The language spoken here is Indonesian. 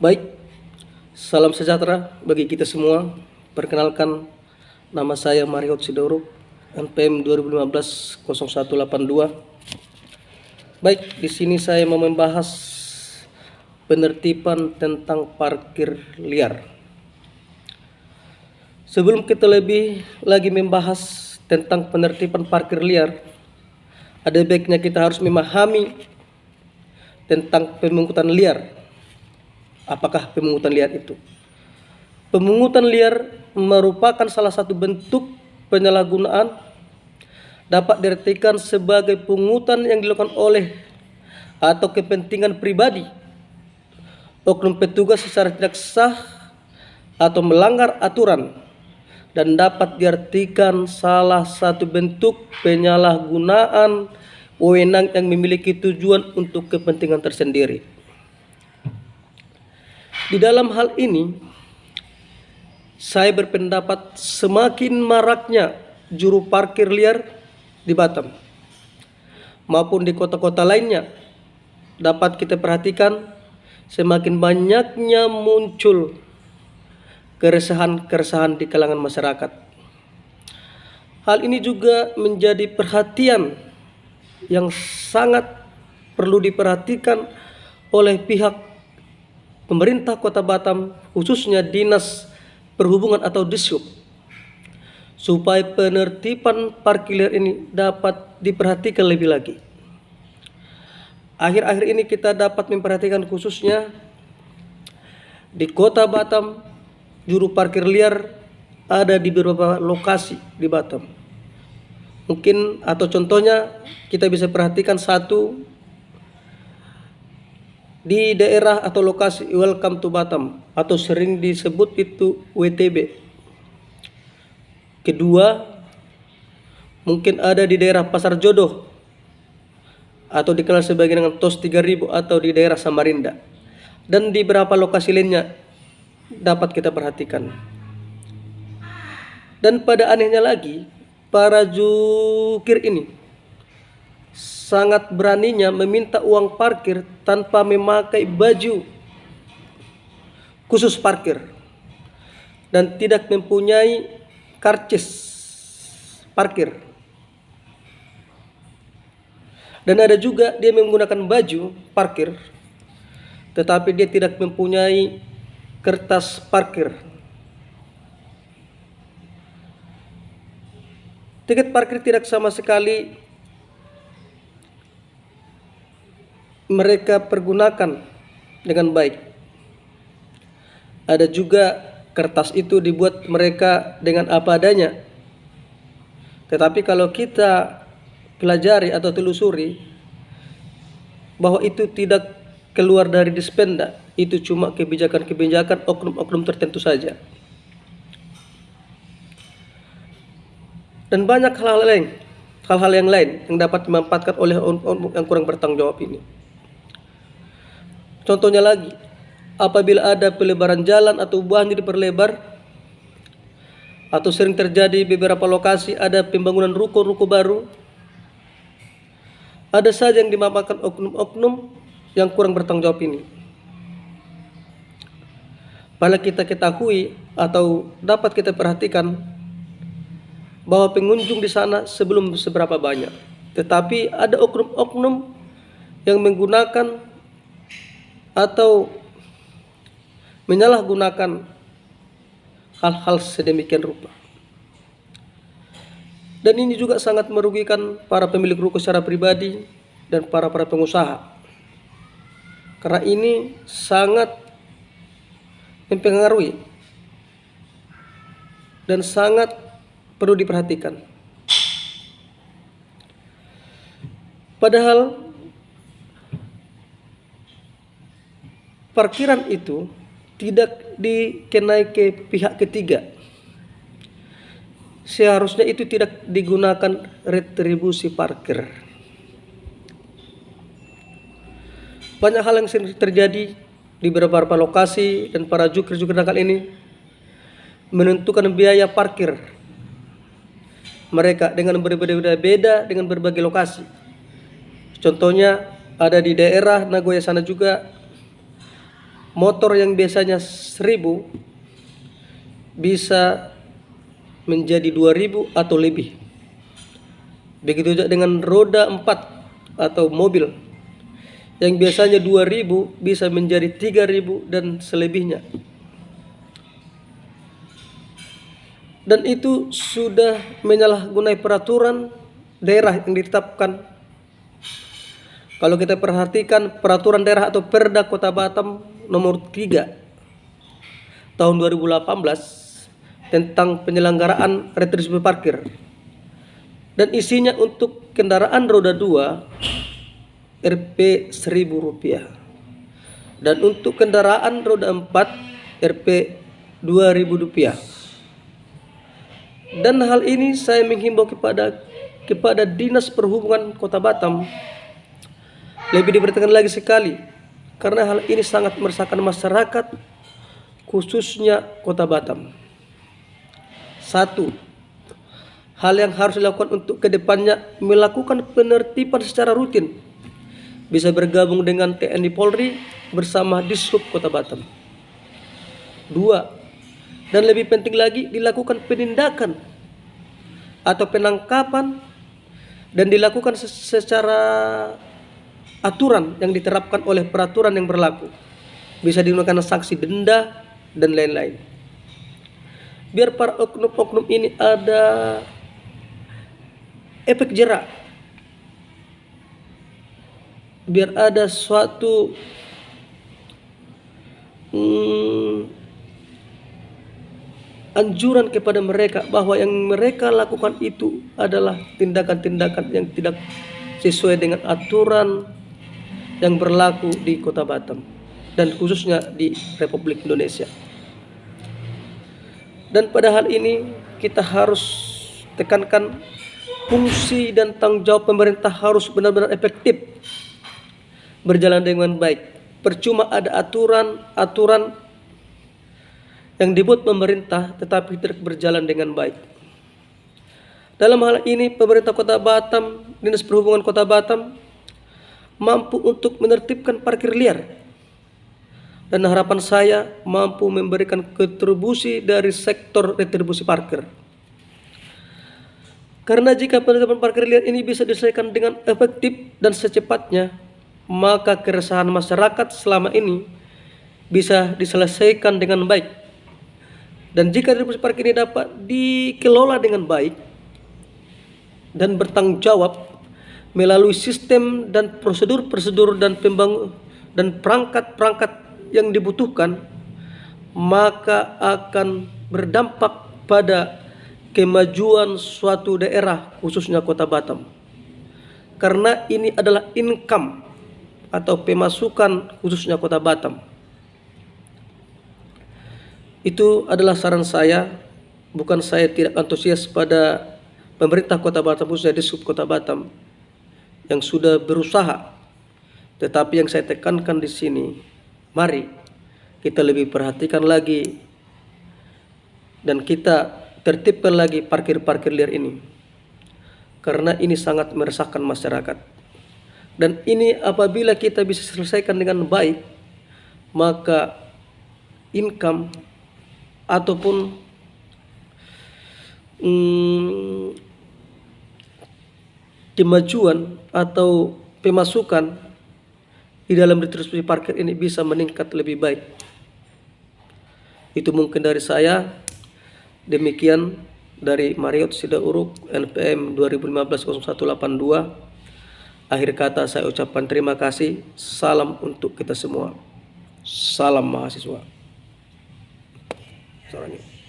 Baik, salam sejahtera bagi kita semua. Perkenalkan, nama saya Mario Sidoro, NPM 2015-0182. Baik, di sini saya mau membahas penertiban tentang parkir liar. Sebelum kita lebih lagi membahas tentang penertiban parkir liar, ada baiknya kita harus memahami tentang pemungutan liar. Apakah pemungutan liar itu? Pemungutan liar merupakan salah satu bentuk penyalahgunaan, dapat diartikan sebagai pungutan yang dilakukan oleh atau kepentingan pribadi oknum petugas secara tidak sah atau melanggar aturan, dan dapat diartikan salah satu bentuk penyalahgunaan wewenang yang memiliki tujuan untuk kepentingan tersendiri. Di dalam hal ini, saya berpendapat semakin maraknya juru parkir liar di Batam maupun di kota-kota lainnya, dapat kita perhatikan semakin banyaknya muncul keresahan-keresahan di kalangan masyarakat. Hal ini juga menjadi perhatian yang sangat perlu diperhatikan oleh pihak pemerintah Kota Batam, khususnya Dinas Perhubungan atau Dishub, supaya penertiban parkir liar ini dapat diperhatikan lebih lagi. Akhir-akhir ini kita dapat memperhatikan khususnya di Kota Batam, juru parkir liar ada di beberapa lokasi di Batam. Mungkin atau contohnya kita bisa perhatikan satu di daerah atau lokasi Welcome to Batam atau sering disebut itu WTB. Kedua, mungkin ada di daerah Pasar Jodoh atau dikenal sebagai dengan TOS 3000 atau di daerah Samarinda, dan di beberapa lokasi lainnya dapat kita perhatikan. Dan pada anehnya lagi, para jukir ini sangat beraninya meminta uang parkir tanpa memakai baju khusus parkir dan tidak mempunyai karcis parkir. Dan ada juga dia menggunakan baju parkir tetapi dia tidak mempunyai kertas parkir. Tiket parkir tidak sama sekali mereka pergunakan dengan baik. Ada juga kertas itu dibuat mereka dengan apa adanya. Tetapi kalau kita pelajari atau telusuri bahwa itu tidak keluar dari Dispenda, itu cuma kebijakan-kebijakan oknum-oknum tertentu saja. Dan banyak hal-hal yang lain yang dapat dimanfaatkan oleh oknum yang kurang bertanggung jawab ini. Contohnya lagi, apabila ada pelebaran jalan atau buahnya diperlebar, atau sering terjadi beberapa lokasi ada pembangunan ruko-ruko baru, ada saja yang dimanfaatkan oknum-oknum yang kurang bertanggung jawab ini. Padahal kita ketahui atau dapat kita perhatikan bahwa pengunjung di sana sebelum seberapa banyak, tetapi ada oknum-oknum yang menggunakan atau menyalahgunakan hal-hal sedemikian rupa. Dan ini juga sangat merugikan para pemilik ruko secara pribadi dan para pengusaha, karena ini sangat mempengaruhi dan sangat perlu diperhatikan. Padahal parkiran itu tidak dikenai ke pihak ketiga. Seharusnya itu tidak digunakan retribusi parkir. Banyak hal yang sering terjadi di beberapa lokasi, dan para jukir-jukir nakal ini menentukan biaya parkir mereka dengan berbeda-beda dengan berbagai lokasi. Contohnya ada di daerah Nagoya sana juga motor yang biasanya 1.000 bisa menjadi 2.000 atau lebih. Begitu juga dengan roda 4 atau mobil yang biasanya 2.000 bisa menjadi 3.000 dan selebihnya. Dan itu sudah menyalahgunai peraturan daerah yang ditetapkan. Kalau kita perhatikan peraturan daerah atau Perda Kota Batam nomor 3 tahun 2018 tentang penyelenggaraan retribusi parkir, dan isinya untuk kendaraan roda 2 Rp 1.000 dan untuk kendaraan roda 4 Rp 2.000. Dan hal ini saya menghimbau kepada Dinas Perhubungan Kota Batam lebih diperhatikan lagi sekali, karena hal ini sangat meresahkan masyarakat, khususnya Kota Batam. 1. Hal yang harus dilakukan untuk kedepannya melakukan penertiban secara rutin, bisa bergabung dengan TNI Polri bersama Dishub Kota Batam. 2. Dan lebih penting lagi, dilakukan penindakan atau penangkapan dan dilakukan secara aturan yang diterapkan oleh peraturan yang berlaku. Bisa digunakan sanksi denda dan lain-lain. Biar para oknum-oknum ini ada efek jerak. Biar ada suatu anjuran kepada mereka bahwa yang mereka lakukan itu adalah tindakan-tindakan yang tidak sesuai dengan aturan yang berlaku di Kota Batam dan khususnya di Republik Indonesia. Dan pada hal ini kita harus tekankan fungsi dan tanggung jawab pemerintah harus benar-benar efektif, berjalan dengan baik. Percuma ada aturan yang dibuat pemerintah tetapi tidak berjalan dengan baik. Dalam hal ini pemerintah Kota Batam, Dinas Perhubungan Kota Batam mampu untuk menertibkan parkir liar, dan harapan saya mampu memberikan kontribusi dari sektor retribusi parkir. Karena jika penertiban parkir liar ini bisa diselesaikan dengan efektif dan secepatnya, maka keresahan masyarakat selama ini bisa diselesaikan dengan baik. Dan jika retribusi parkir ini dapat dikelola dengan baik dan bertanggung jawab melalui sistem dan prosedur-prosedur dan perangkat-perangkat yang dibutuhkan, maka akan berdampak pada kemajuan suatu daerah khususnya Kota Batam. Karena ini adalah income atau pemasukan khususnya Kota Batam. Itu adalah saran saya, bukan saya tidak antusias pada pemerintah Kota Batam khususnya Dishub Kota Batam yang sudah berusaha, tetapi yang saya tekankan di sini, mari kita lebih perhatikan lagi dan kita tertibkan lagi parkir-parkir liar ini, karena ini sangat meresahkan masyarakat. Dan ini apabila kita bisa selesaikan dengan baik, maka income ataupun kemajuan atau pemasukan di dalam retribusi parkir ini bisa meningkat lebih baik. Itu mungkin dari saya. Demikian dari Mariot Sidauruk, NPM 2015-0182. Akhir kata saya ucapkan terima kasih. Salam untuk kita semua. Salam mahasiswa. Salam.